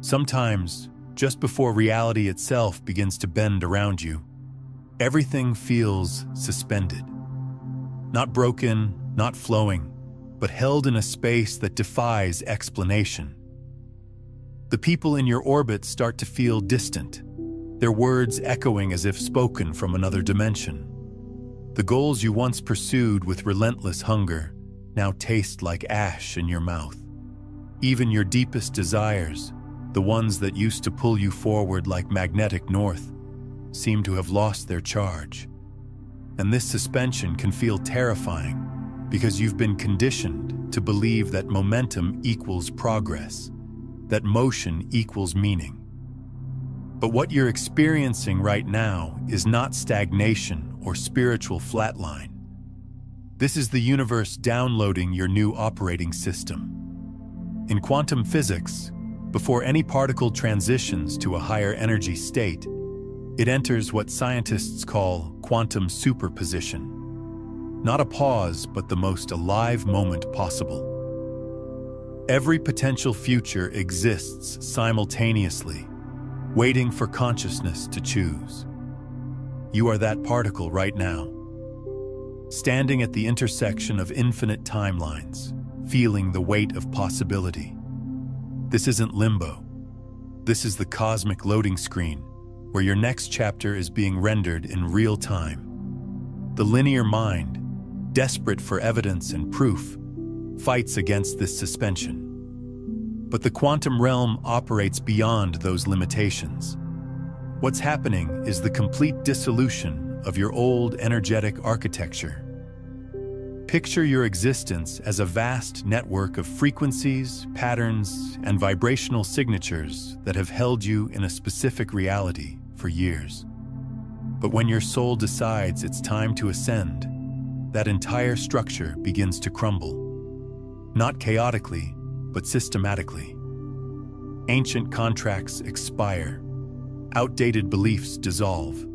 Sometimes, just before reality itself begins to bend around you, everything feels suspended. Not broken, not flowing, but held in a space that defies explanation. The people in your orbit start to feel distant, their words echoing as if spoken from another dimension. The goals you once pursued with relentless hunger now taste like ash in your mouth. Even your deepest desires, the ones that used to pull you forward like magnetic north, seem to have lost their charge. And this suspension can feel terrifying because you've been conditioned to believe that momentum equals progress, that motion equals meaning. But what you're experiencing right now is not stagnation or spiritual flatline. This is the universe downloading your new operating system. In quantum physics, before any particle transitions to a higher energy state, it enters what scientists call quantum superposition. Not a pause, but the most alive moment possible. Every potential future exists simultaneously, waiting for consciousness to choose. You are that particle right now, standing at the intersection of infinite timelines, feeling the weight of possibility. This isn't limbo. This is the cosmic loading screen, where your next chapter is being rendered in real time. The linear mind, desperate for evidence and proof, fights against this suspension. But the quantum realm operates beyond those limitations. What's happening is the complete dissolution of your old energetic architecture. Picture your existence as a vast network of frequencies, patterns, and vibrational signatures that have held you in a specific reality for years. But when your soul decides it's time to ascend, that entire structure begins to crumble. Not chaotically, but systematically. Ancient contracts expire, outdated beliefs dissolve.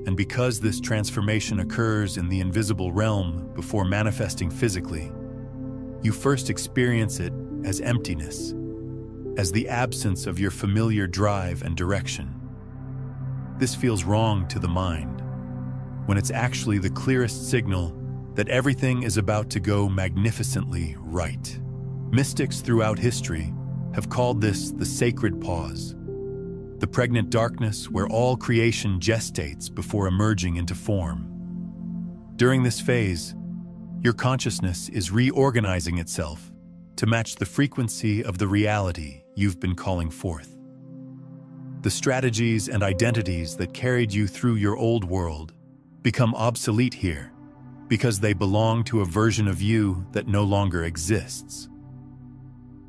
And because this transformation occurs in the invisible realm before manifesting physically, you first experience it as emptiness, as the absence of your familiar drive and direction. This feels wrong to the mind, when it's actually the clearest signal that everything is about to go magnificently right. Mystics throughout history have called this the sacred pause, the pregnant darkness where all creation gestates before emerging into form. During this phase, your consciousness is reorganizing itself to match the frequency of the reality you've been calling forth. The strategies and identities that carried you through your old world become obsolete here because they belong to a version of you that no longer exists.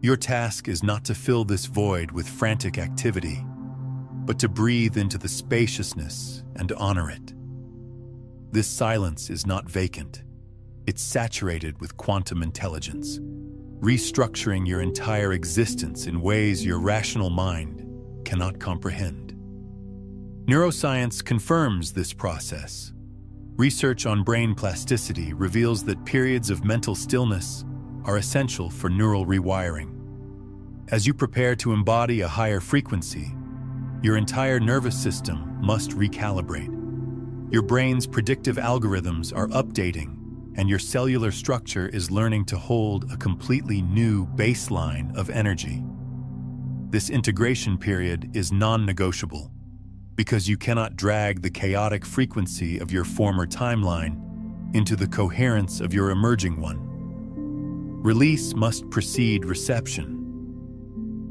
Your task is not to fill this void with frantic activity, but to breathe into the spaciousness and honor it. This silence is not vacant. It's saturated with quantum intelligence, restructuring your entire existence in ways your rational mind cannot comprehend. Neuroscience confirms this process. Research on brain plasticity reveals that periods of mental stillness are essential for neural rewiring. As you prepare to embody a higher frequency, your entire nervous system must recalibrate. Your brain's predictive algorithms are updating, and your cellular structure is learning to hold a completely new baseline of energy. This integration period is non-negotiable, because you cannot drag the chaotic frequency of your former timeline into the coherence of your emerging one. Release must precede reception.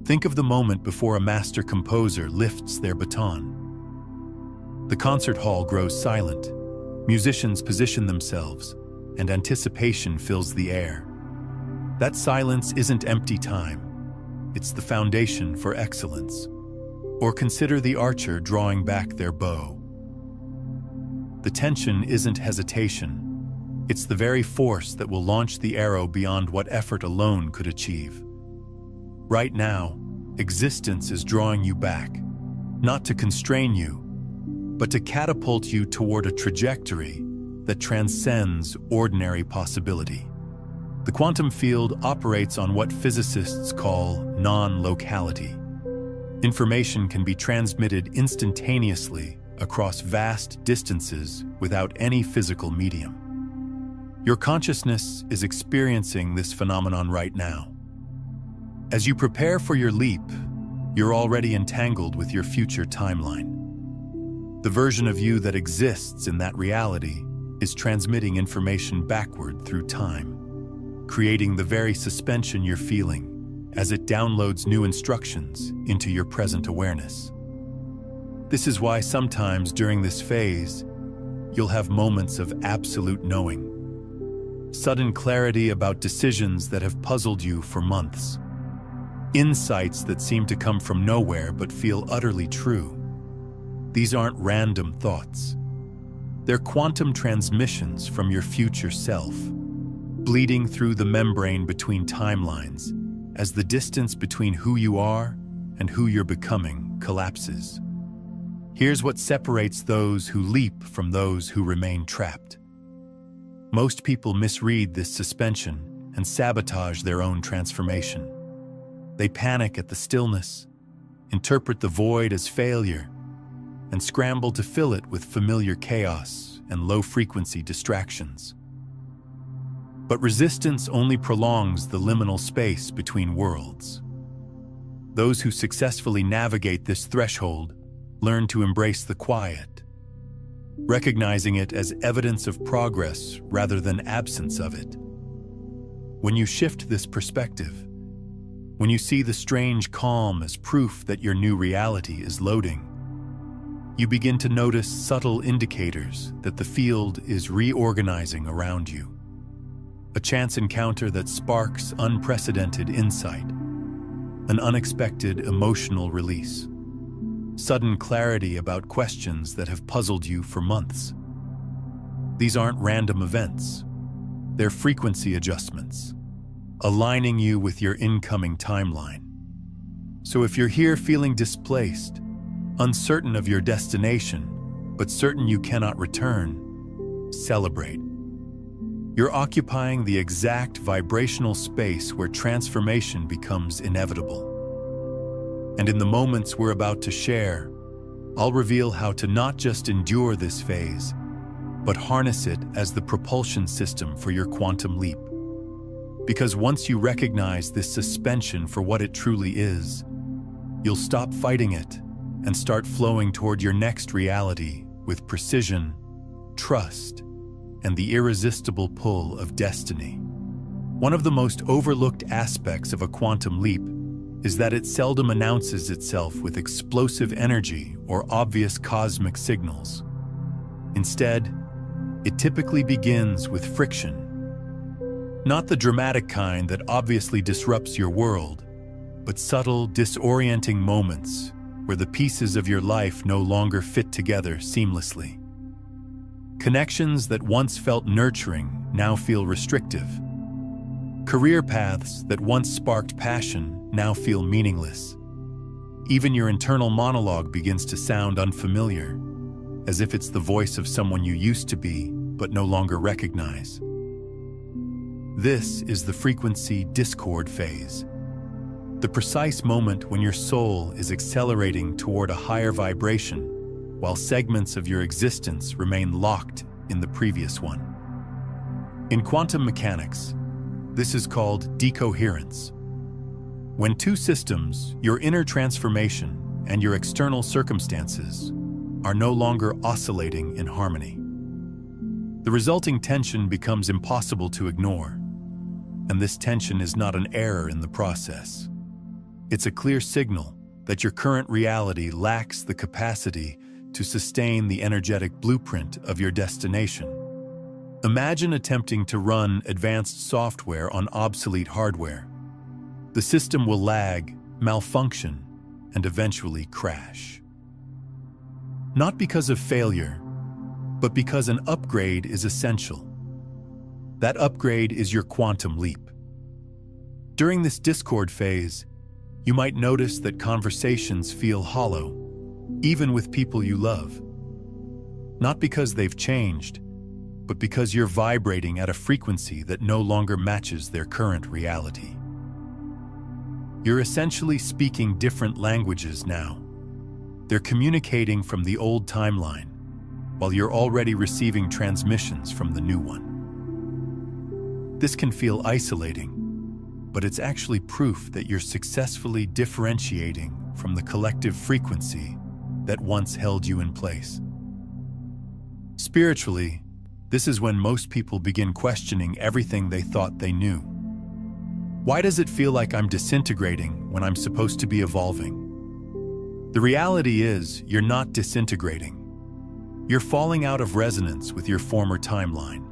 Think of the moment before a master composer lifts their baton. The concert hall grows silent, musicians position themselves, and anticipation fills the air. That silence isn't empty time. It's the foundation for excellence. Or consider the archer drawing back their bow. The tension isn't hesitation. It's the very force that will launch the arrow beyond what effort alone could achieve. Right now, existence is drawing you back, not to constrain you, but to catapult you toward a trajectory that transcends ordinary possibility. The quantum field operates on what physicists call non-locality. Information can be transmitted instantaneously across vast distances without any physical medium. Your consciousness is experiencing this phenomenon right now. As you prepare for your leap, you're already entangled with your future timeline. The version of you that exists in that reality is transmitting information backward through time, creating the very suspension you're feeling as it downloads new instructions into your present awareness. This is why sometimes during this phase, you'll have moments of absolute knowing, sudden clarity about decisions that have puzzled you for months, insights that seem to come from nowhere but feel utterly true. These aren't random thoughts. They're quantum transmissions from your future self, bleeding through the membrane between timelines as the distance between who you are and who you're becoming collapses. Here's what separates those who leap from those who remain trapped. Most people misread this suspension and sabotage their own transformation. They panic at the stillness, interpret the void as failure, and scramble to fill it with familiar chaos and low-frequency distractions. But resistance only prolongs the liminal space between worlds. Those who successfully navigate this threshold learn to embrace the quiet, recognizing it as evidence of progress rather than absence of it. When you shift this perspective, when you see the strange calm as proof that your new reality is loading, you begin to notice subtle indicators that the field is reorganizing around you. A chance encounter that sparks unprecedented insight, an unexpected emotional release, sudden clarity about questions that have puzzled you for months. These aren't random events. They're frequency adjustments, aligning you with your incoming timeline. So if you're here feeling displaced, uncertain of your destination, but certain you cannot return, celebrate. You're occupying the exact vibrational space where transformation becomes inevitable. And in the moments we're about to share, I'll reveal how to not just endure this phase, but harness it as the propulsion system for your quantum leap. Because once you recognize this suspension for what it truly is, you'll stop fighting it and start flowing toward your next reality with precision, trust, and the irresistible pull of destiny. One of the most overlooked aspects of a quantum leap is that it seldom announces itself with explosive energy or obvious cosmic signals. Instead, it typically begins with friction. Not the dramatic kind that obviously disrupts your world, but subtle, disorienting moments where the pieces of your life no longer fit together seamlessly. Connections that once felt nurturing now feel restrictive. Career paths that once sparked passion now feel meaningless. Even your internal monologue begins to sound unfamiliar, as if it's the voice of someone you used to be but no longer recognize. This is the frequency discord phase, the precise moment when your soul is accelerating toward a higher vibration, while segments of your existence remain locked in the previous one. In quantum mechanics, this is called decoherence. When two systems, your inner transformation and your external circumstances, are no longer oscillating in harmony, the resulting tension becomes impossible to ignore. And this tension is not an error in the process. It's a clear signal that your current reality lacks the capacity to sustain the energetic blueprint of your destination. Imagine attempting to run advanced software on obsolete hardware. The system will lag, malfunction, and eventually crash. Not because of failure, but because an upgrade is essential. That upgrade is your quantum leap. During this discord phase, you might notice that conversations feel hollow, even with people you love. Not because they've changed, but because you're vibrating at a frequency that no longer matches their current reality. You're essentially speaking different languages now. They're communicating from the old timeline, while you're already receiving transmissions from the new one. This can feel isolating, but it's actually proof that you're successfully differentiating from the collective frequency that once held you in place. Spiritually, this is when most people begin questioning everything they thought they knew. Why does it feel like I'm disintegrating when I'm supposed to be evolving? The reality is, you're not disintegrating. You're falling out of resonance with your former timeline.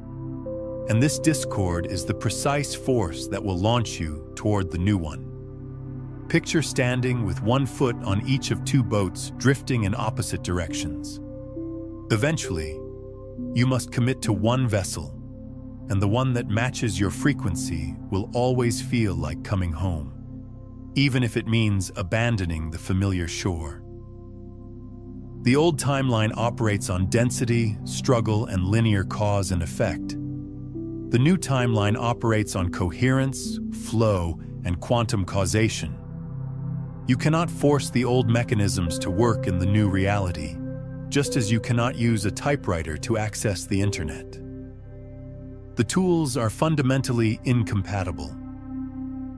And this discord is the precise force that will launch you toward the new one. Picture standing with one foot on each of two boats drifting in opposite directions. Eventually, you must commit to one vessel, and the one that matches your frequency will always feel like coming home, even if it means abandoning the familiar shore. The old timeline operates on density, struggle, and linear cause and effect. The new timeline operates on coherence, flow, and quantum causation. You cannot force the old mechanisms to work in the new reality, just as you cannot use a typewriter to access the internet. The tools are fundamentally incompatible.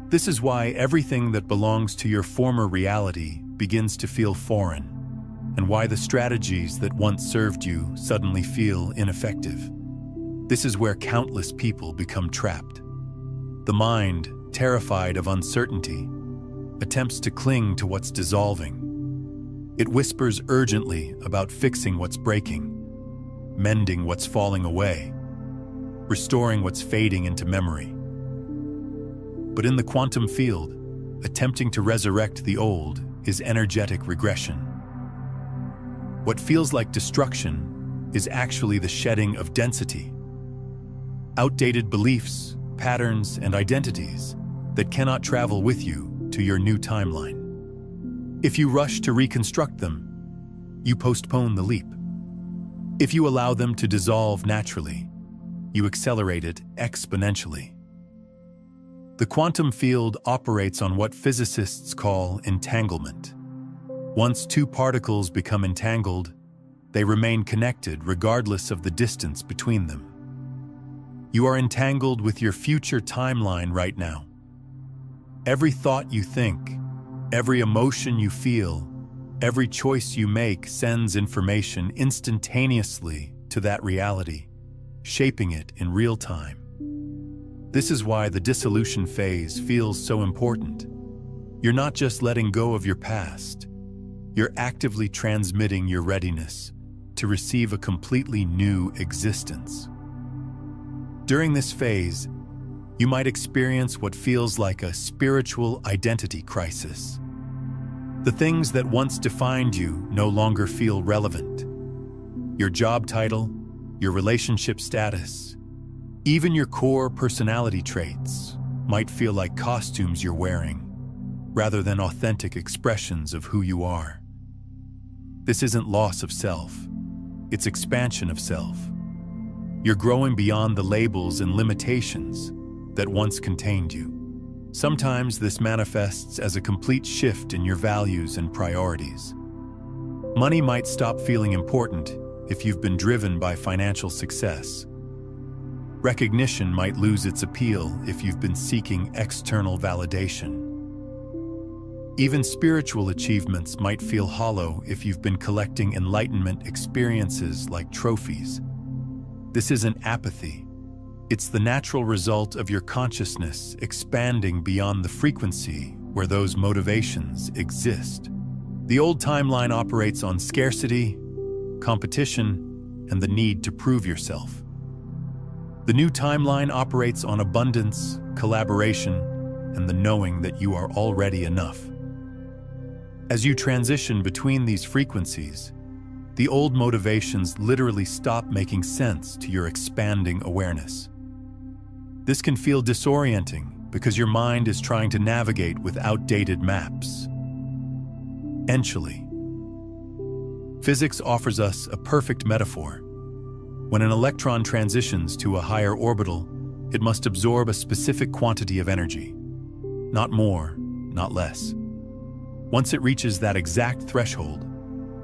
This is why everything that belongs to your former reality begins to feel foreign, and why the strategies that once served you suddenly feel ineffective. This is where countless people become trapped. The mind, terrified of uncertainty, attempts to cling to what's dissolving. It whispers urgently about fixing what's breaking, mending what's falling away, restoring what's fading into memory. But in the quantum field, attempting to resurrect the old is energetic regression. What feels like destruction is actually the shedding of density. Outdated beliefs, patterns, and identities that cannot travel with you to your new timeline. If you rush to reconstruct them, you postpone the leap. If you allow them to dissolve naturally, you accelerate it exponentially. The quantum field operates on what physicists call entanglement. Once two particles become entangled, they remain connected regardless of the distance between them. You are entangled with your future timeline right now. Every thought you think, every emotion you feel, every choice you make sends information instantaneously to that reality, shaping it in real time. This is why the dissolution phase feels so important. You're not just letting go of your past, you're actively transmitting your readiness to receive a completely new existence. During this phase, you might experience what feels like a spiritual identity crisis. The things that once defined you no longer feel relevant. Your job title, your relationship status, even your core personality traits might feel like costumes you're wearing, rather than authentic expressions of who you are. This isn't loss of self, it's expansion of self. You're growing beyond the labels and limitations that once contained you. Sometimes this manifests as a complete shift in your values and priorities. Money might stop feeling important if you've been driven by financial success. Recognition might lose its appeal if you've been seeking external validation. Even spiritual achievements might feel hollow if you've been collecting enlightenment experiences like trophies. This isn't apathy. It's the natural result of your consciousness expanding beyond the frequency where those motivations exist. The old timeline operates on scarcity, competition, and the need to prove yourself. The new timeline operates on abundance, collaboration, and the knowing that you are already enough. As you transition between these frequencies, the old motivations literally stop making sense to your expanding awareness. This can feel disorienting because your mind is trying to navigate with outdated maps. Eventually, physics offers us a perfect metaphor. When an electron transitions to a higher orbital, it must absorb a specific quantity of energy. Not more, not less. Once it reaches that exact threshold,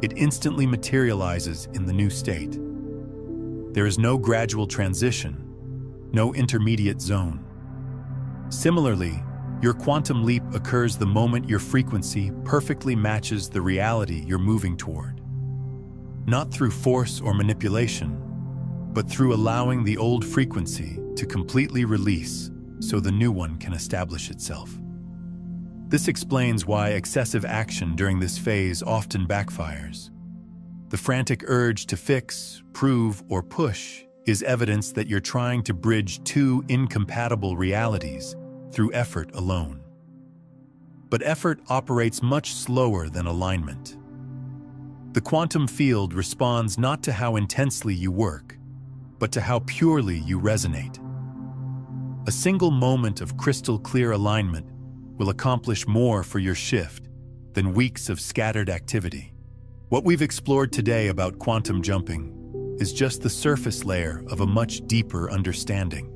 it instantly materializes in the new state. There is no gradual transition, no intermediate zone. Similarly, your quantum leap occurs the moment your frequency perfectly matches the reality you're moving toward. Not through force or manipulation, but through allowing the old frequency to completely release so the new one can establish itself. This explains why excessive action during this phase often backfires. The frantic urge to fix, prove, or push is evidence that you're trying to bridge two incompatible realities through effort alone. But effort operates much slower than alignment. The quantum field responds not to how intensely you work, but to how purely you resonate. A single moment of crystal clear alignment will accomplish more for your shift than weeks of scattered activity. What we've explored today about quantum jumping is just the surface layer of a much deeper understanding.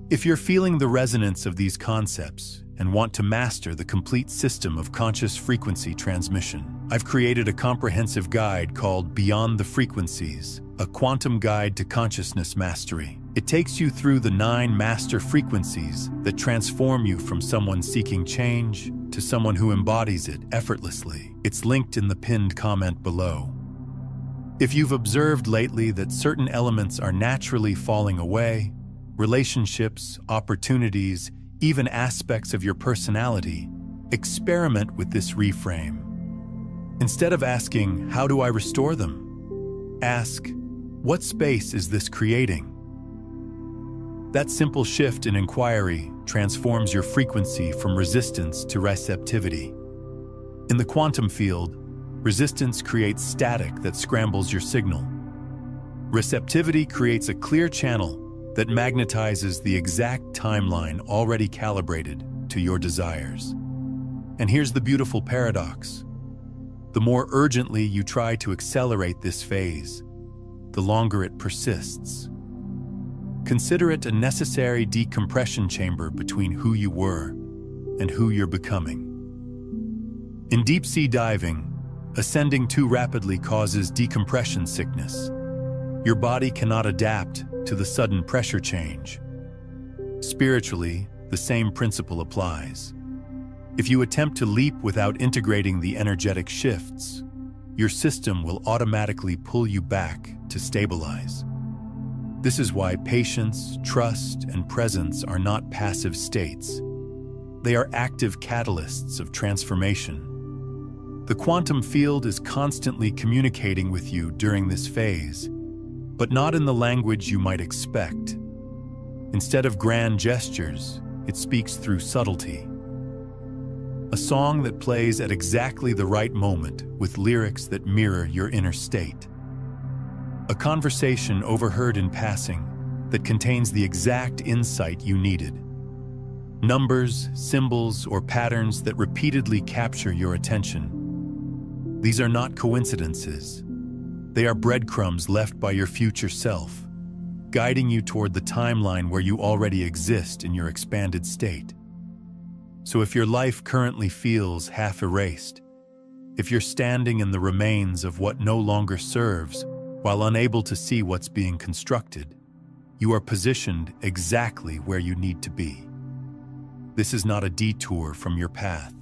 If you're feeling the resonance of these concepts and want to master the complete system of conscious frequency transmission, I've created a comprehensive guide called Beyond the Frequencies, a quantum guide to consciousness mastery. It takes you through the 9 master frequencies that transform you from someone seeking change to someone who embodies it effortlessly. It's linked in the pinned comment below. If you've observed lately that certain elements are naturally falling away, relationships, opportunities, even aspects of your personality, experiment with this reframe. Instead of asking, "How do I restore them?" ask, "What space is this creating?" That simple shift in inquiry transforms your frequency from resistance to receptivity. In the quantum field, resistance creates static that scrambles your signal. Receptivity creates a clear channel that magnetizes the exact timeline already calibrated to your desires. And here's the beautiful paradox. The more urgently you try to accelerate this phase, the longer it persists. Consider it a necessary decompression chamber between who you were and who you're becoming. In deep-sea diving, ascending too rapidly causes decompression sickness. Your body cannot adapt to the sudden pressure change. Spiritually, the same principle applies. If you attempt to leap without integrating the energetic shifts, your system will automatically pull you back to stabilize. This is why patience, trust, and presence are not passive states. They are active catalysts of transformation. The quantum field is constantly communicating with you during this phase, but not in the language you might expect. Instead of grand gestures, it speaks through subtlety. A song that plays at exactly the right moment with lyrics that mirror your inner state. A conversation overheard in passing that contains the exact insight you needed. Numbers, symbols, or patterns that repeatedly capture your attention. These are not coincidences. They are breadcrumbs left by your future self, guiding you toward the timeline where you already exist in your expanded state. So if your life currently feels half erased, if you're standing in the remains of what no longer serves, while unable to see what's being constructed, you are positioned exactly where you need to be. This is not a detour from your path.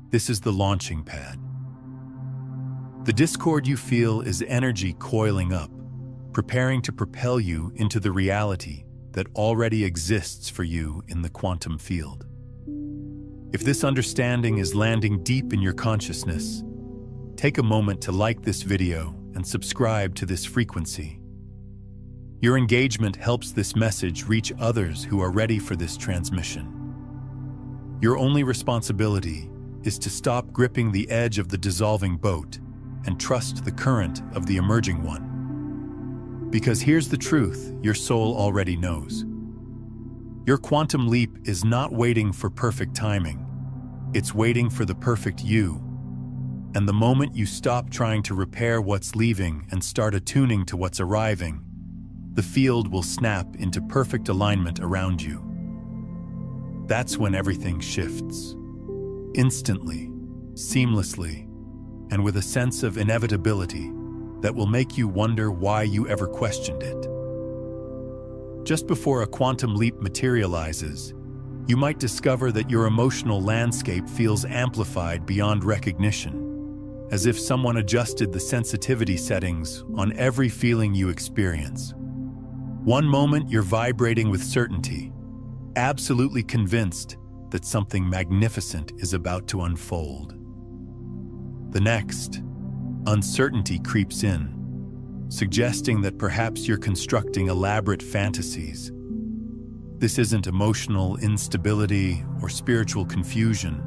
This is the launching pad. The discord you feel is energy coiling up, preparing to propel you into the reality that already exists for you in the quantum field. If this understanding is landing deep in your consciousness, take a moment to like this video and subscribe to this frequency. Your engagement helps this message reach others who are ready for this transmission. Your only responsibility is to stop gripping the edge of the dissolving boat and trust the current of the emerging one. Because here's the truth your soul already knows. Your quantum leap is not waiting for perfect timing. It's waiting for the perfect you. And the moment you stop trying to repair what's leaving and start attuning to what's arriving, the field will snap into perfect alignment around you. That's when everything shifts. Instantly, seamlessly, and with a sense of inevitability that will make you wonder why you ever questioned it. Just before a quantum leap materializes, you might discover that your emotional landscape feels amplified beyond recognition, as if someone adjusted the sensitivity settings on every feeling you experience. One moment you're vibrating with certainty, absolutely convinced that something magnificent is about to unfold. The next, uncertainty creeps in, suggesting that perhaps you're constructing elaborate fantasies. This isn't emotional instability or spiritual confusion.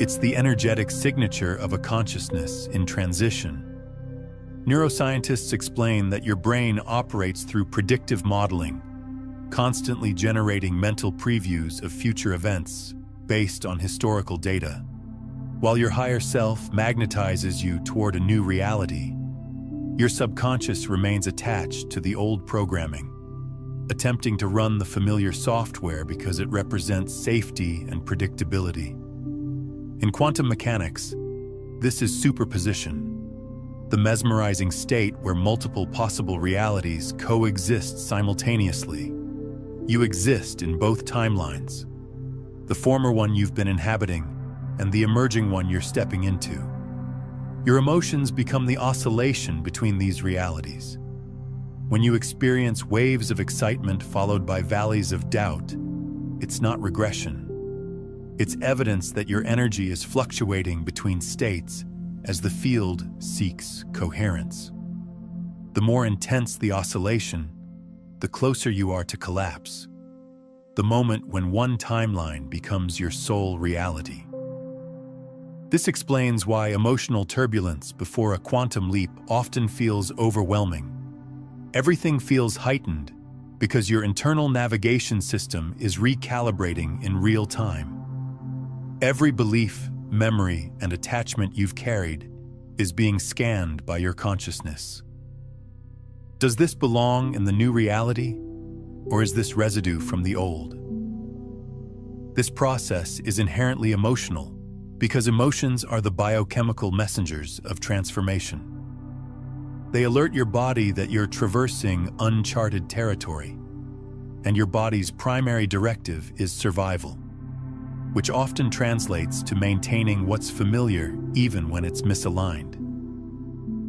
It's the energetic signature of a consciousness in transition. Neuroscientists explain that your brain operates through predictive modeling, constantly generating mental previews of future events based on historical data. While your higher self magnetizes you toward a new reality, your subconscious remains attached to the old programming, attempting to run the familiar software because it represents safety and predictability. In quantum mechanics, this is superposition, the mesmerizing state where multiple possible realities coexist simultaneously. You exist in both timelines, the former one you've been inhabiting and the emerging one you're stepping into. Your emotions become the oscillation between these realities. When you experience waves of excitement followed by valleys of doubt, it's not regression. It's evidence that your energy is fluctuating between states as the field seeks coherence. The more intense the oscillation, the closer you are to collapse, the moment when one timeline becomes your sole reality. This explains why emotional turbulence before a quantum leap often feels overwhelming. Everything feels heightened because your internal navigation system is recalibrating in real time. Every belief, memory, and attachment you've carried is being scanned by your consciousness. Does this belong in the new reality, or is this residue from the old? This process is inherently emotional because emotions are the biochemical messengers of transformation. They alert your body that you're traversing uncharted territory, and your body's primary directive is survival, which often translates to maintaining what's familiar even when it's misaligned.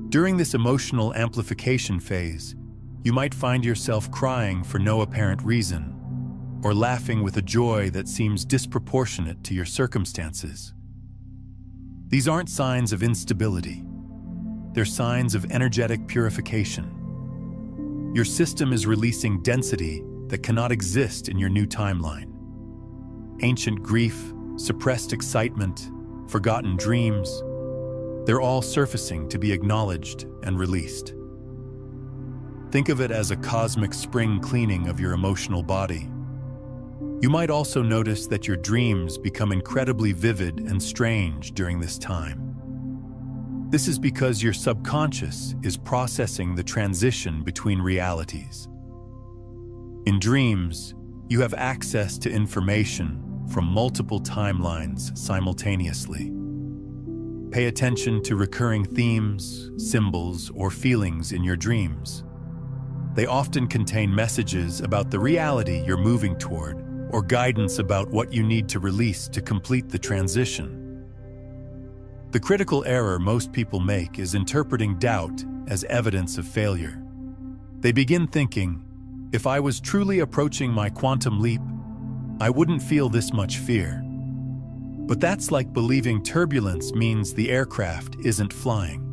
During this emotional amplification phase, you might find yourself crying for no apparent reason, or laughing with a joy that seems disproportionate to your circumstances. These aren't signs of instability. They're signs of energetic purification. Your system is releasing density that cannot exist in your new timeline. Ancient grief, suppressed excitement, forgotten dreams, they're all surfacing to be acknowledged and released. Think of it as a cosmic spring cleaning of your emotional body. You might also notice that your dreams become incredibly vivid and strange during this time. This is because your subconscious is processing the transition between realities. In dreams, you have access to information from multiple timelines simultaneously. Pay attention to recurring themes, symbols, or feelings in your dreams. They often contain messages about the reality you're moving toward, or guidance about what you need to release to complete the transition. The critical error most people make is interpreting doubt as evidence of failure. They begin thinking, if I was truly approaching my quantum leap, I wouldn't feel this much fear. But that's like believing turbulence means the aircraft isn't flying.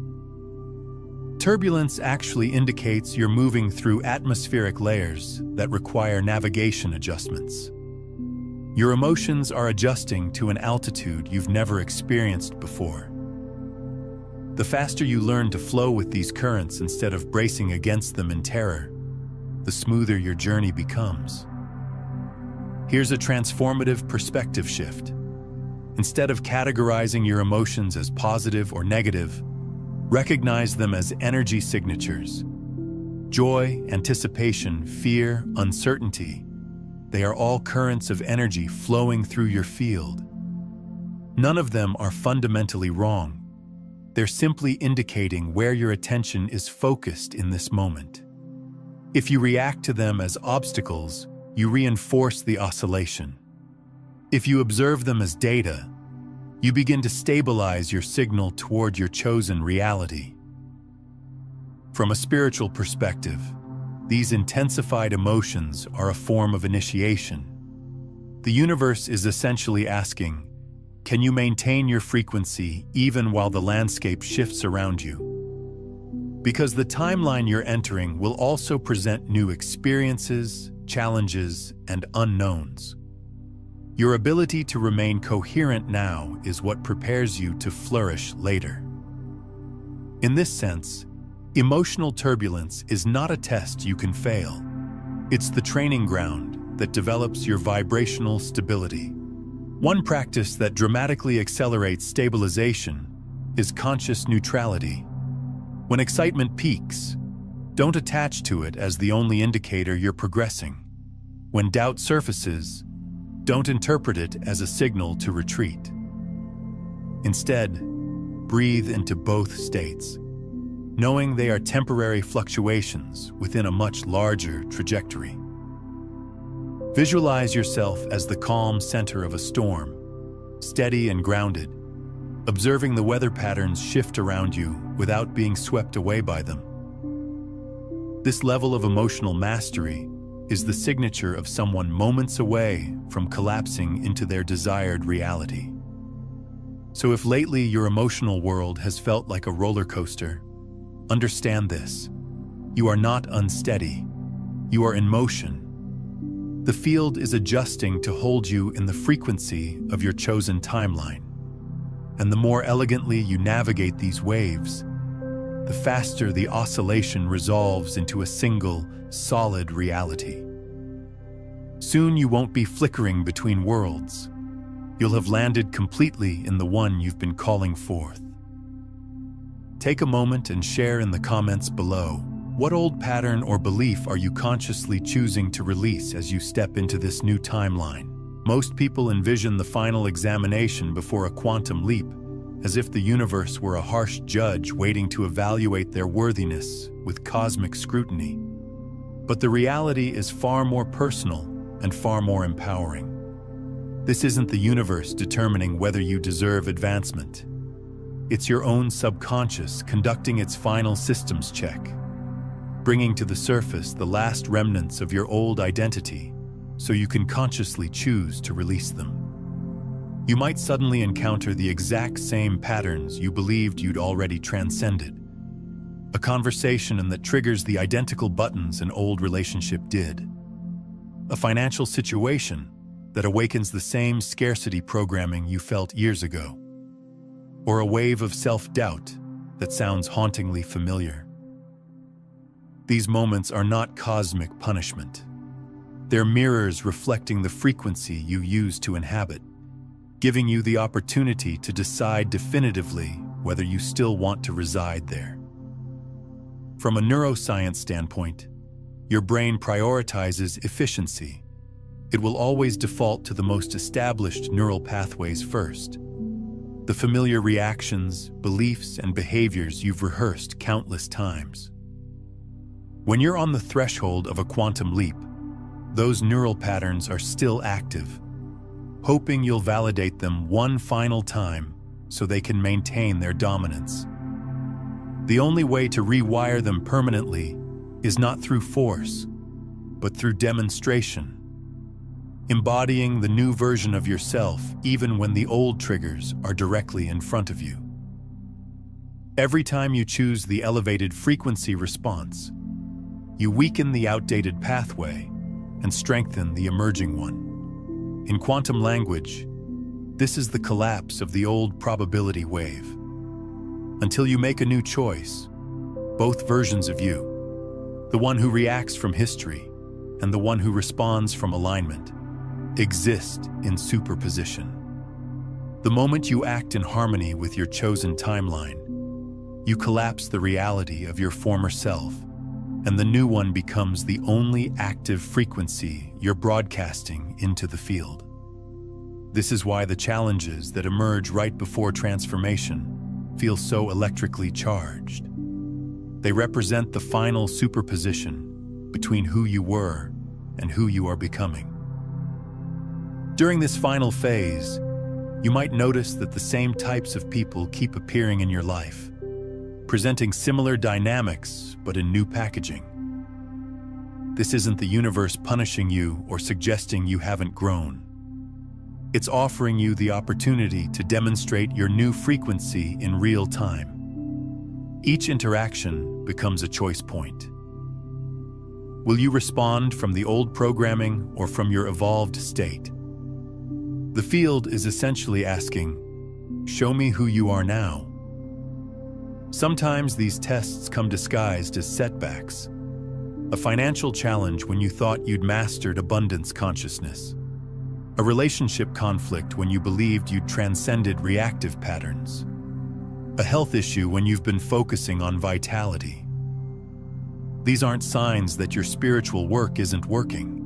Turbulence actually indicates you're moving through atmospheric layers that require navigation adjustments. Your emotions are adjusting to an altitude you've never experienced before. The faster you learn to flow with these currents instead of bracing against them in terror, the smoother your journey becomes. Here's a transformative perspective shift. Instead of categorizing your emotions as positive or negative, recognize them as energy signatures. Joy, anticipation, fear, uncertainty. They are all currents of energy flowing through your field. None of them are fundamentally wrong. They're simply indicating where your attention is focused in this moment. If you react to them as obstacles, you reinforce the oscillation. If you observe them as data, you begin to stabilize your signal toward your chosen reality. From a spiritual perspective, these intensified emotions are a form of initiation. The universe is essentially asking, can you maintain your frequency even while the landscape shifts around you? Because the timeline you're entering will also present new experiences, challenges, and unknowns. Your ability to remain coherent now is what prepares you to flourish later. In this sense, emotional turbulence is not a test you can fail. It's the training ground that develops your vibrational stability. One practice that dramatically accelerates stabilization is conscious neutrality. When excitement peaks, don't attach to it as the only indicator you're progressing. When doubt surfaces, don't interpret it as a signal to retreat. Instead, breathe into both states, knowing they are temporary fluctuations within a much larger trajectory. Visualize yourself as the calm center of a storm, steady and grounded, observing the weather patterns shift around you without being swept away by them. This level of emotional mastery is the signature of someone moments away from collapsing into their desired reality. So if lately your emotional world has felt like a roller coaster, understand this: you are not unsteady. You are in motion. The field is adjusting to hold you in the frequency of your chosen timeline. And the more elegantly you navigate these waves, the faster the oscillation resolves into a single, solid reality. Soon you won't be flickering between worlds. You'll have landed completely in the one you've been calling forth. Take a moment and share in the comments below. What old pattern or belief are you consciously choosing to release as you step into this new timeline? Most people envision the final examination before a quantum leap, as if the universe were a harsh judge waiting to evaluate their worthiness with cosmic scrutiny. But the reality is far more personal and far more empowering. This isn't the universe determining whether you deserve advancement. It's your own subconscious conducting its final systems check, bringing to the surface the last remnants of your old identity so you can consciously choose to release them. You might suddenly encounter the exact same patterns you believed you'd already transcended. A conversation that triggers the identical buttons an old relationship did. A financial situation that awakens the same scarcity programming you felt years ago. Or a wave of self-doubt that sounds hauntingly familiar. These moments are not cosmic punishment. They're mirrors reflecting the frequency you use to inhabit, giving you the opportunity to decide definitively whether you still want to reside there. From a neuroscience standpoint, your brain prioritizes efficiency. It will always default to the most established neural pathways first. The familiar reactions, beliefs, and behaviors you've rehearsed countless times. When you're on the threshold of a quantum leap, those neural patterns are still active, hoping you'll validate them one final time so they can maintain their dominance. The only way to rewire them permanently is not through force, but through demonstration. Embodying the new version of yourself even when the old triggers are directly in front of you. Every time you choose the elevated frequency response, you weaken the outdated pathway and strengthen the emerging one. In quantum language, this is the collapse of the old probability wave. Until you make a new choice, both versions of you, the one who reacts from history and the one who responds from alignment, exist in superposition. The moment you act in harmony with your chosen timeline, you collapse the reality of your former self and the new one becomes the only active frequency you're broadcasting into the field. This is why the challenges that emerge right before transformation feel so electrically charged. They represent the final superposition between who you were and who you are becoming. During this final phase, you might notice that the same types of people keep appearing in your life, presenting similar dynamics but in new packaging. This isn't the universe punishing you or suggesting you haven't grown. It's offering you the opportunity to demonstrate your new frequency in real time. Each interaction becomes a choice point. Will you respond from the old programming or from your evolved state? The field is essentially asking, show me who you are now. Sometimes these tests come disguised as setbacks. A financial challenge when you thought you'd mastered abundance consciousness. A relationship conflict when you believed you'd transcended reactive patterns. A health issue when you've been focusing on vitality. These aren't signs that your spiritual work isn't working.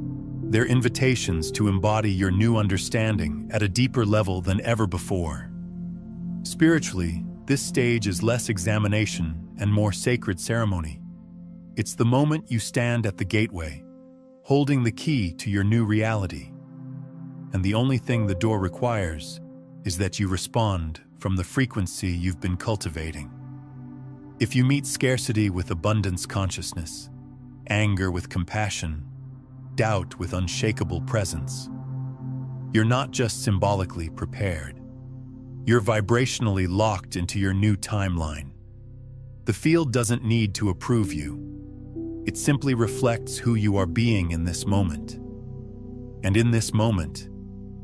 They're invitations to embody your new understanding at a deeper level than ever before. Spiritually, this stage is less examination and more sacred ceremony. It's the moment you stand at the gateway, holding the key to your new reality. And the only thing the door requires is that you respond from the frequency you've been cultivating. If you meet scarcity with abundance consciousness, anger with compassion, doubt with unshakable presence, you're not just symbolically prepared. You're vibrationally locked into your new timeline. The field doesn't need to approve you. It simply reflects who you are being in this moment. And in this moment,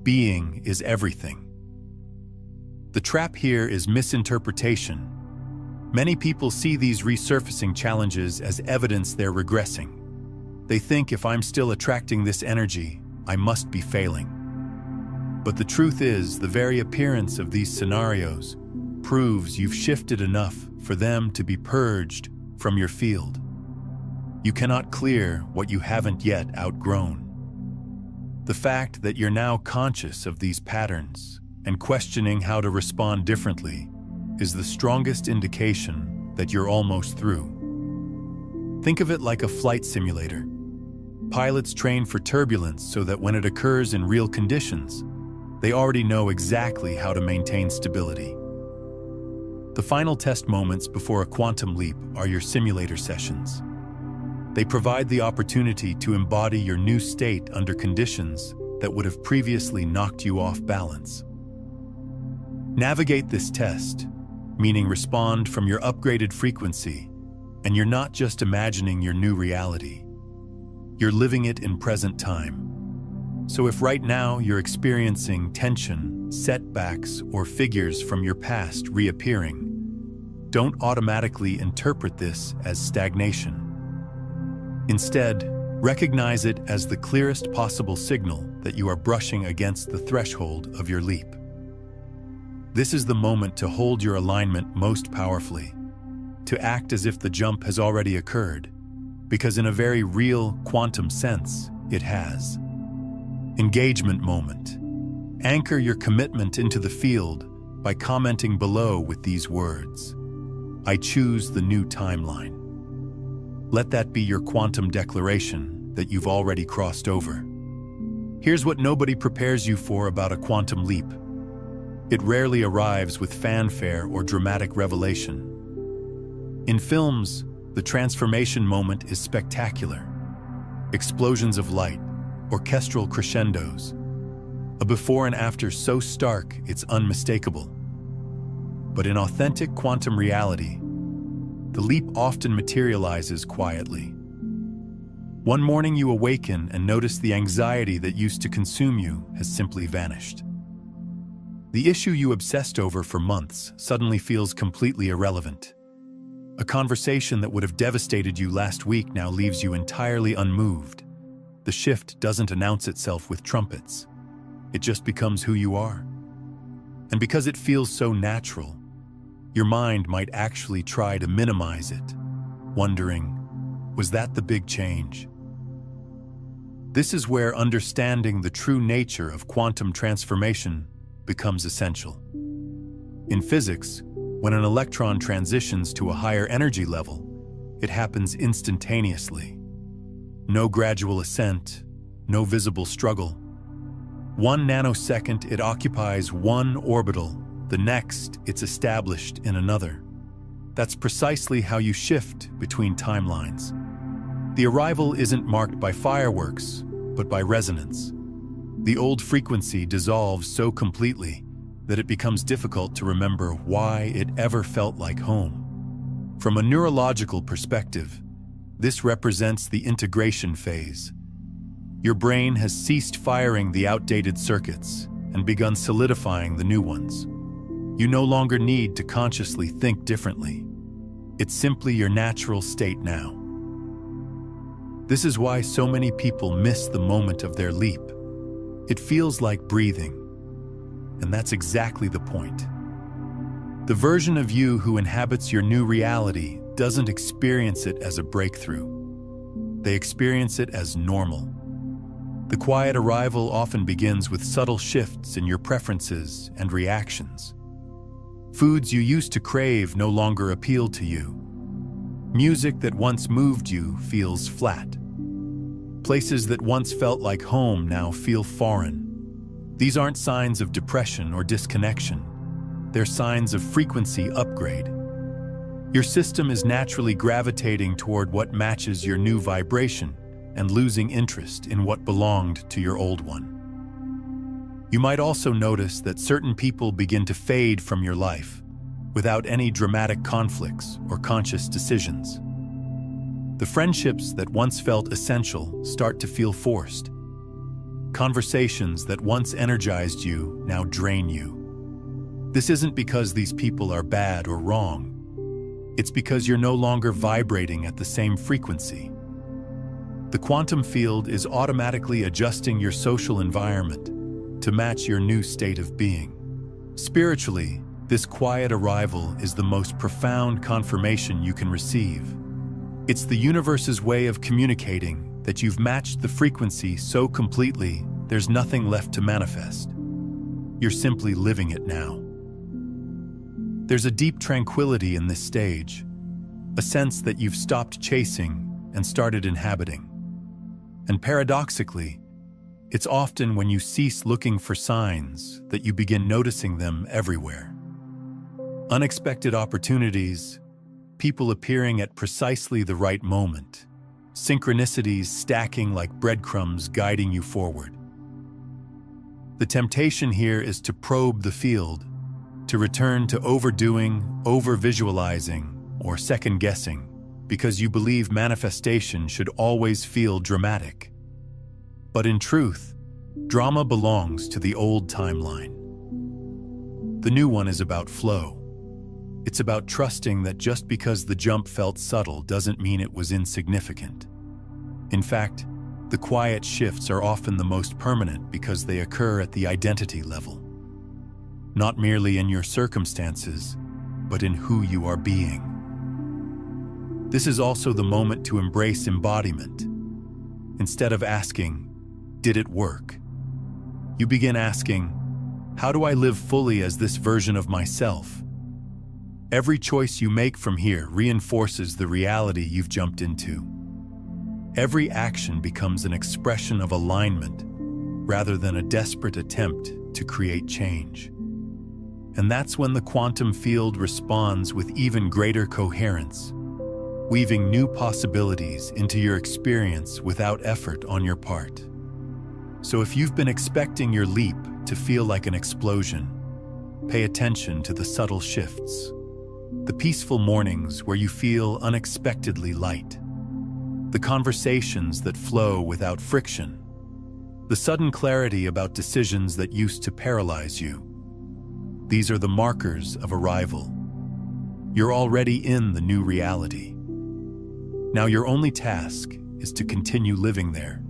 being is everything. The trap here is misinterpretation. Many people see these resurfacing challenges as evidence they're regressing. They think if I'm still attracting this energy, I must be failing. But the truth is, the very appearance of these scenarios proves you've shifted enough for them to be purged from your field. You cannot clear what you haven't yet outgrown. The fact that you're now conscious of these patterns and questioning how to respond differently is the strongest indication that you're almost through. Think of it like a flight simulator. Pilots train for turbulence so that when it occurs in real conditions, they already know exactly how to maintain stability. The final test moments before a quantum leap are your simulator sessions. They provide the opportunity to embody your new state under conditions that would have previously knocked you off balance. Navigate this test, meaning respond from your upgraded frequency, and you're not just imagining your new reality. You're living it in present time. So if right now you're experiencing tension, setbacks, or figures from your past reappearing, don't automatically interpret this as stagnation. Instead, recognize it as the clearest possible signal that you are brushing against the threshold of your leap. This is the moment to hold your alignment most powerfully, to act as if the jump has already occurred, because in a very real quantum sense, it has. Engagement moment. Anchor your commitment into the field by commenting below with these words: I choose the new timeline. Let that be your quantum declaration that you've already crossed over. Here's what nobody prepares you for about a quantum leap. It rarely arrives with fanfare or dramatic revelation. In films, the transformation moment is spectacular. Explosions of light, orchestral crescendos, a before and after so stark it's unmistakable. But in authentic quantum reality, the leap often materializes quietly. One morning you awaken and notice the anxiety that used to consume you has simply vanished. The issue you obsessed over for months suddenly feels completely irrelevant. A conversation that would have devastated you last week now leaves you entirely unmoved. The shift doesn't announce itself with trumpets. It just becomes who you are. And because it feels so natural, your mind might actually try to minimize it, wondering, Was that the big change? This is where understanding the true nature of quantum transformation becomes essential. In physics, when an electron transitions to a higher energy level, it happens instantaneously. No gradual ascent, no visible struggle. 1 nanosecond it occupies one orbital, the next it's established in another. That's precisely how you shift between timelines. The arrival isn't marked by fireworks, but by resonance. The old frequency dissolves so completely that it becomes difficult to remember why it ever felt like home. From a neurological perspective, this represents the integration phase. Your brain has ceased firing the outdated circuits and begun solidifying the new ones. You no longer need to consciously think differently. It's simply your natural state now. This is why so many people miss the moment of their leap. It feels like breathing, and that's exactly the point. The version of you who inhabits your new reality doesn't experience it as a breakthrough. They experience it as normal. The quiet arrival often begins with subtle shifts in your preferences and reactions. Foods you used to crave no longer appeal to you. Music that once moved you feels flat. Places that once felt like home now feel foreign. These aren't signs of depression or disconnection. They're signs of frequency upgrade. Your system is naturally gravitating toward what matches your new vibration and losing interest in what belonged to your old one. You might also notice that certain people begin to fade from your life without any dramatic conflicts or conscious decisions. The friendships that once felt essential start to feel forced. Conversations that once energized you now drain you. This isn't because these people are bad or wrong. It's because you're no longer vibrating at the same frequency. The quantum field is automatically adjusting your social environment to match your new state of being. Spiritually, this quiet arrival is the most profound confirmation you can receive. It's the universe's way of communicating that you've matched the frequency so completely there's nothing left to manifest. You're simply living it now. There's a deep tranquility in this stage, a sense that you've stopped chasing and started inhabiting. And paradoxically, it's often when you cease looking for signs that you begin noticing them everywhere. Unexpected opportunities, people appearing at precisely the right moment, synchronicities stacking like breadcrumbs guiding you forward. The temptation here is to probe the field, to return to overdoing, over-visualizing, or second-guessing, because you believe manifestation should always feel dramatic. But in truth, drama belongs to the old timeline. The new one is about flow. It's about trusting that just because the jump felt subtle doesn't mean it was insignificant. In fact, the quiet shifts are often the most permanent because they occur at the identity level. Not merely in your circumstances, but in who you are being. This is also the moment to embrace embodiment. Instead of asking, "Did it work?" you begin asking, "How do I live fully as this version of myself?" Every choice you make from here reinforces the reality you've jumped into. Every action becomes an expression of alignment rather than a desperate attempt to create change. And that's when the quantum field responds with even greater coherence, weaving new possibilities into your experience without effort on your part. So if you've been expecting your leap to feel like an explosion, pay attention to the subtle shifts. The peaceful mornings where you feel unexpectedly light. The conversations that flow without friction. The sudden clarity about decisions that used to paralyze you. These are the markers of arrival. You're already in the new reality. Now your only task is to continue living there.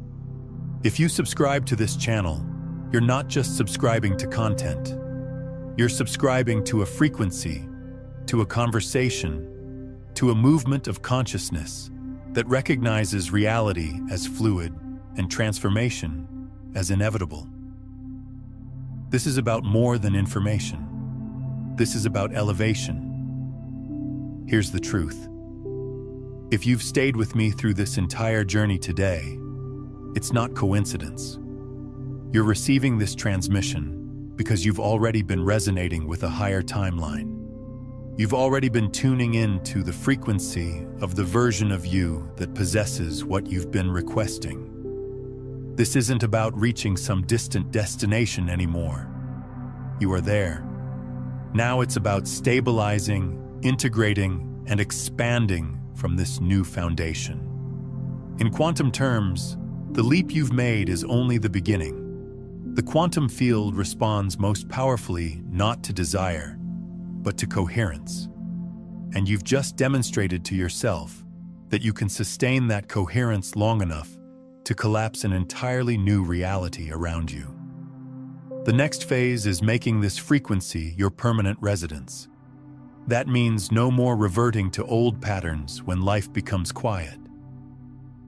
If you subscribe to this channel, you're not just subscribing to content. You're subscribing to a frequency, to a conversation, to a movement of consciousness that recognizes reality as fluid and transformation as inevitable. This is about more than information. This is about elevation. Here's the truth. If you've stayed with me through this entire journey today, it's not coincidence. You're receiving this transmission because you've already been resonating with a higher timeline. You've already been tuning in to the frequency of the version of you that possesses what you've been requesting. This isn't about reaching some distant destination anymore. You are there. Now it's about stabilizing, integrating, and expanding from this new foundation. In quantum terms, the leap you've made is only the beginning. The quantum field responds most powerfully not to desire, but to coherence. And you've just demonstrated to yourself that you can sustain that coherence long enough to collapse an entirely new reality around you. The next phase is making this frequency your permanent residence. That means no more reverting to old patterns when life becomes quiet.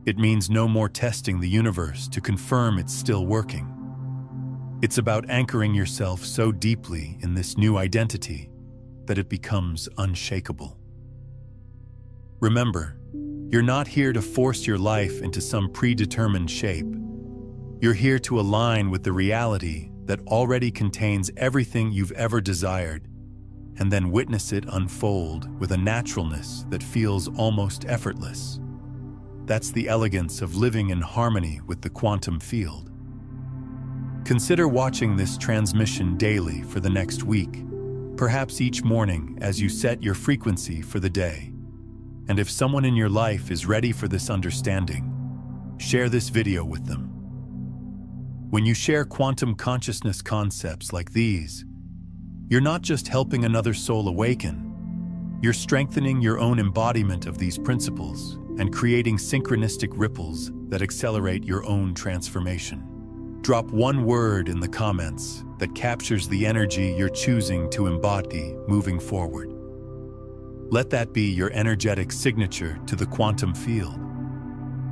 It means no more testing the universe to confirm it's still working. It's about anchoring yourself so deeply in this new identity that it becomes unshakable. Remember, you're not here to force your life into some predetermined shape. You're here to align with the reality that already contains everything you've ever desired, and then witness it unfold with a naturalness that feels almost effortless. That's the elegance of living in harmony with the quantum field. Consider watching this transmission daily for the next week, perhaps each morning as you set your frequency for the day. And if someone in your life is ready for this understanding, share this video with them. When you share quantum consciousness concepts like these, you're not just helping another soul awaken, you're strengthening your own embodiment of these principles and creating synchronistic ripples that accelerate your own transformation. Drop one word in the comments that captures the energy you're choosing to embody moving forward. Let that be your energetic signature to the quantum field,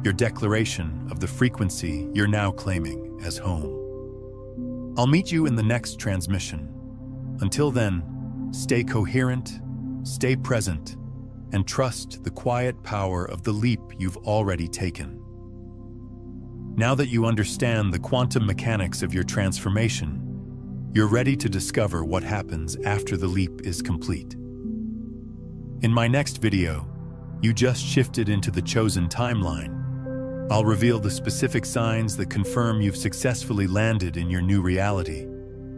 your declaration of the frequency you're now claiming as home. I'll meet you in the next transmission. Until then, stay coherent, stay present, and trust the quiet power of the leap you've already taken. Now that you understand the quantum mechanics of your transformation, you're ready to discover what happens after the leap is complete. In my next video, you just shifted into the chosen timeline. I'll reveal the specific signs that confirm you've successfully landed in your new reality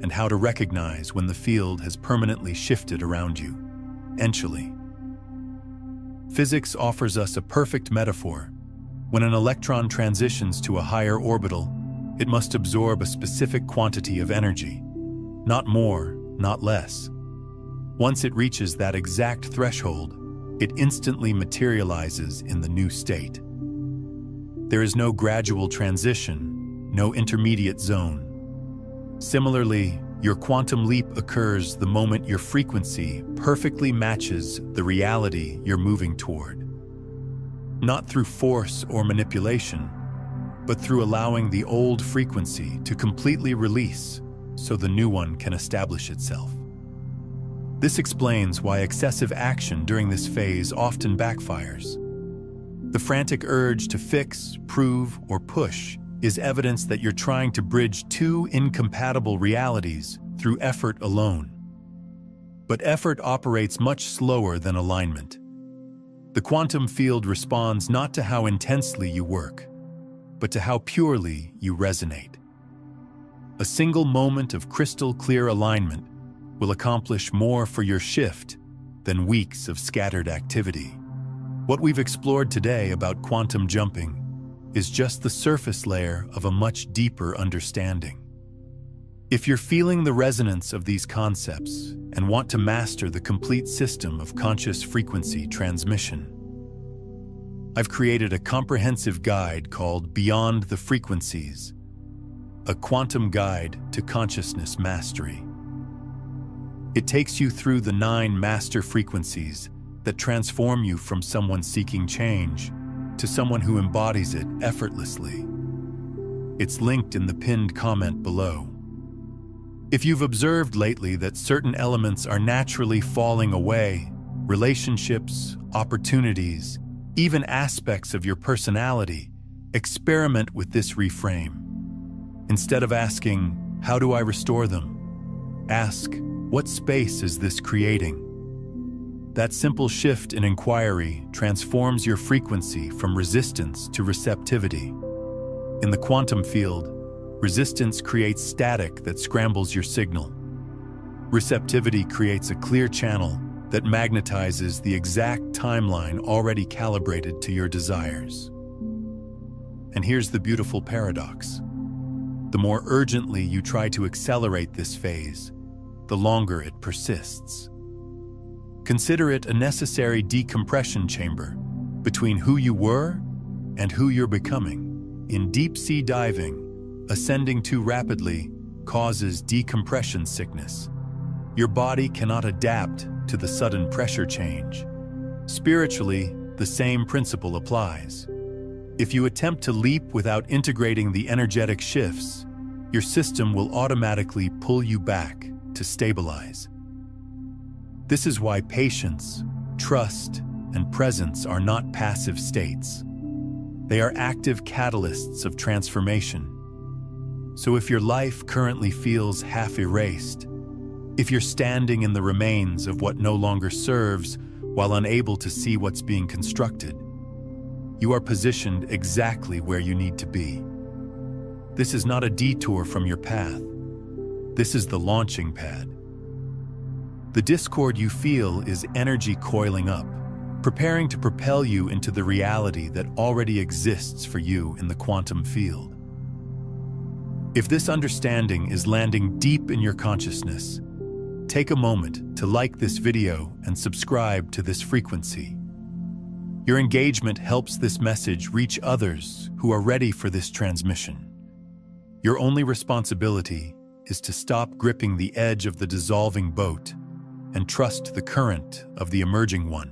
and how to recognize when the field has permanently shifted around you. Eventually, physics offers us a perfect metaphor. When an electron transitions to a higher orbital, it must absorb a specific quantity of energy. Not more, not less. Once it reaches that exact threshold, it instantly materializes in the new state. There is no gradual transition, no intermediate zone. Similarly, your quantum leap occurs the moment your frequency perfectly matches the reality you're moving toward. Not through force or manipulation, but through allowing the old frequency to completely release so the new one can establish itself. This explains why excessive action during this phase often backfires. The frantic urge to fix, prove, or push is evidence that you're trying to bridge two incompatible realities through effort alone. But effort operates much slower than alignment. The quantum field responds not to how intensely you work, but to how purely you resonate. A single moment of crystal clear alignment will accomplish more for your shift than weeks of scattered activity. What we've explored today about quantum jumping is just the surface layer of a much deeper understanding. If you're feeling the resonance of these concepts and want to master the complete system of conscious frequency transmission, I've created a comprehensive guide called Beyond the Frequencies, a quantum guide to consciousness mastery. It takes you through the 9 master frequencies that transform you from someone seeking change to someone who embodies it effortlessly. It's linked in the pinned comment below. If you've observed lately that certain elements are naturally falling away, relationships, opportunities, even aspects of your personality, experiment with this reframe. Instead of asking, "How do I restore them?" ask, "What space is this creating?" That simple shift in inquiry transforms your frequency from resistance to receptivity. In the quantum field, resistance creates static that scrambles your signal. Receptivity creates a clear channel that magnetizes the exact timeline already calibrated to your desires. And here's the beautiful paradox. The more urgently you try to accelerate this phase, the longer it persists. Consider it a necessary decompression chamber between who you were and who you're becoming. In deep-sea diving, ascending too rapidly causes decompression sickness. Your body cannot adapt to the sudden pressure change. Spiritually, the same principle applies. If you attempt to leap without integrating the energetic shifts, your system will automatically pull you back to stabilize. This is why patience, trust, and presence are not passive states. They are active catalysts of transformation. So if your life currently feels half erased, if you're standing in the remains of what no longer serves while unable to see what's being constructed, you are positioned exactly where you need to be. This is not a detour from your path. This is the launching pad. The discord you feel is energy coiling up, preparing to propel you into the reality that already exists for you in the quantum field. If this understanding is landing deep in your consciousness, take a moment to like this video and subscribe to this frequency. Your engagement helps this message reach others who are ready for this transmission. Your only responsibility is to stop gripping the edge of the dissolving boat and trust the current of the emerging one.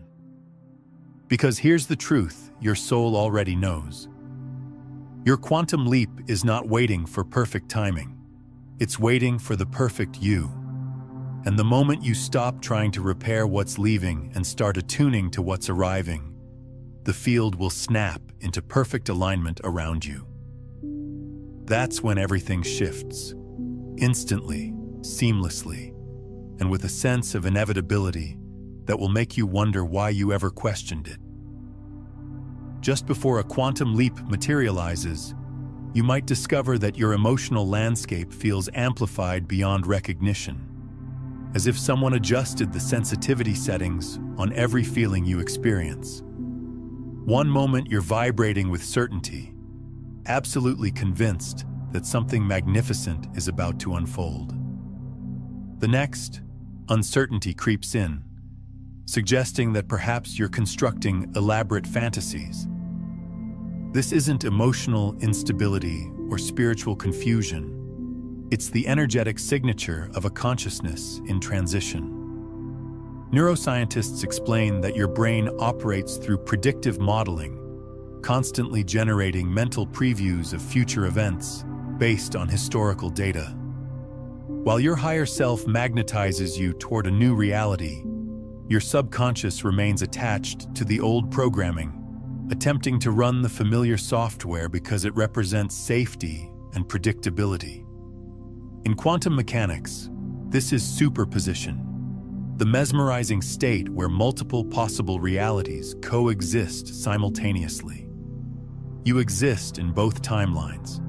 Because here's the truth your soul already knows. Your quantum leap is not waiting for perfect timing. It's waiting for the perfect you. And the moment you stop trying to repair what's leaving and start attuning to what's arriving, the field will snap into perfect alignment around you. That's when everything shifts, instantly, seamlessly, and with a sense of inevitability that will make you wonder why you ever questioned it. Just before a quantum leap materializes, you might discover that your emotional landscape feels amplified beyond recognition, as if someone adjusted the sensitivity settings on every feeling you experience. One moment you're vibrating with certainty, absolutely convinced that something magnificent is about to unfold. The next, uncertainty creeps in, suggesting that perhaps you're constructing elaborate fantasies. This isn't emotional instability or spiritual confusion. It's the energetic signature of a consciousness in transition. Neuroscientists explain that your brain operates through predictive modeling, constantly generating mental previews of future events based on historical data. While your higher self magnetizes you toward a new reality, your subconscious remains attached to the old programming, attempting to run the familiar software because it represents safety and predictability. In quantum mechanics, this is superposition, the mesmerizing state where multiple possible realities coexist simultaneously. You exist in both timelines,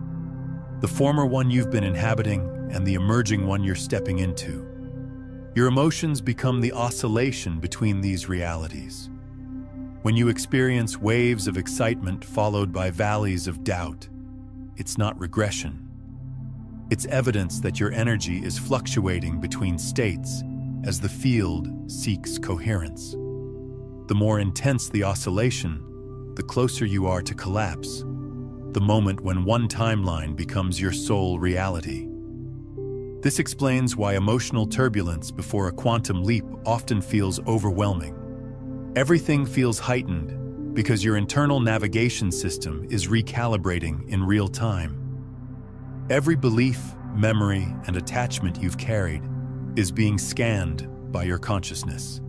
the former one you've been inhabiting and the emerging one you're stepping into. Your emotions become the oscillation between these realities. When you experience waves of excitement followed by valleys of doubt, it's not regression. It's evidence that your energy is fluctuating between states as the field seeks coherence. The more intense the oscillation, the closer you are to collapse, the moment when one timeline becomes your sole reality. This explains why emotional turbulence before a quantum leap often feels overwhelming. Everything feels heightened because your internal navigation system is recalibrating in real time. Every belief, memory, and attachment you've carried is being scanned by your consciousness.